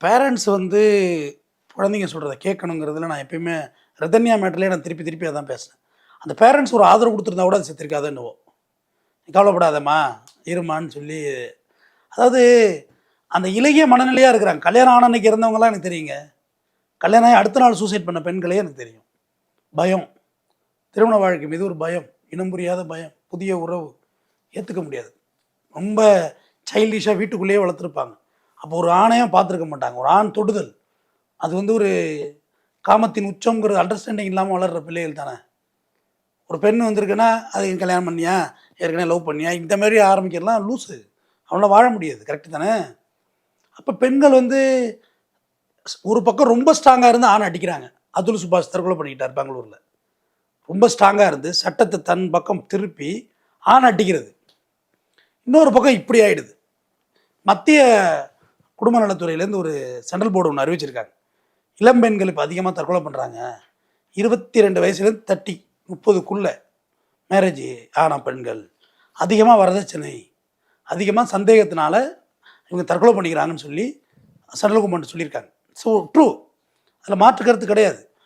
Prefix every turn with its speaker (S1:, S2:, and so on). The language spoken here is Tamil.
S1: பேரண்ட்ஸ் வந்து குழந்தைங்க சொல்கிறத கேட்கணுங்கிறதுல நான் எப்பயுமே ரதன்யா மேட்டர்லேயே நான் திருப்பி திருப்பி அதான் பேசுனேன். அந்த பேரண்ட்ஸ் ஒரு ஆதரவு கொடுத்துருந்தா கூட அது செத்துருக்காதோ என்னவோ. "நீ கவலைப்படாதம்மா, இரும்மான்னு" சொல்லி அதாவது அந்த இளகிய மனநிலையாக இருக்கிறாங்க. கல்யாணம் ஆன அன்னைக்கு இருந்தவங்கலாம் எனக்கு தெரியுங்க. கல்யாணம் ஆகி அடுத்த நாள் சூசைட் பண்ண பெண்களே எனக்கு தெரியும். பயம், திருமண வாழ்க்கை மீது ஒரு பயம், இனம் புரியாத பயம், புதிய உறவு ஏற்றுக்க முடியாது. ரொம்ப சைல்டிஷாக வீட்டுக்குள்ளேயே வளர்த்துருப்பாங்க. அப்போ ஒரு ஆணையும் பார்த்துருக்க மாட்டாங்க. ஒரு ஆண் தொடுதல் அது வந்து ஒரு காமத்தின் உச்சம்ங்கிற அண்டர்ஸ்டாண்டிங் இல்லாமல் வளர்கிற பிள்ளைகள் தானே. ஒரு பெண் வந்திருக்குன்னா அது கல்யாணம் பண்ணியா, ஏற்கனவே லவ் பண்ணியா, இந்த மாதிரி ஆரம்பிக்கிறலாம் லூஸு. அவனால் வாழ முடியாது. கரெக்டு தானே. அப்போ பெண்கள் வந்து ஒரு பக்கம் ரொம்ப ஸ்ட்ராங்காக இருந்து ஆணை அடிக்கிறாங்க. அதுல் சுபாஷ் தற்கொலை பண்ணிக்கிட்டார் பெங்களூரில். ரொம்ப ஸ்ட்ராங்காக இருந்து சட்டத்தை தன் பக்கம் திருப்பி ஆணை அடிக்கிறது. இன்னொரு பக்கம் இப்படி ஆகிடுது. மத்திய குடும்ப நலத்துறையிலேருந்து ஒரு சென்ட்ரல் போர்டு ஒன்று அறிவிச்சிருக்காங்க. இளம்பெண்கள் இப்போ அதிகமாக தற்கொலை பண்ணுறாங்க. 22 வயசுலேருந்து 30க்குள்ளே மேரேஜ் ஆன பெண்கள் அதிகமாக வரதட்சணை, அதிகமாக சந்தேகத்தினால இவங்க தற்கொலை பண்ணிக்கிறாங்கன்னு சொல்லி சென்ட்ரல் கவர்மெண்ட் சொல்லியிருக்காங்க. ஸோ ட்ரூ, அதில் மாற்று கருத்து கிடையாது.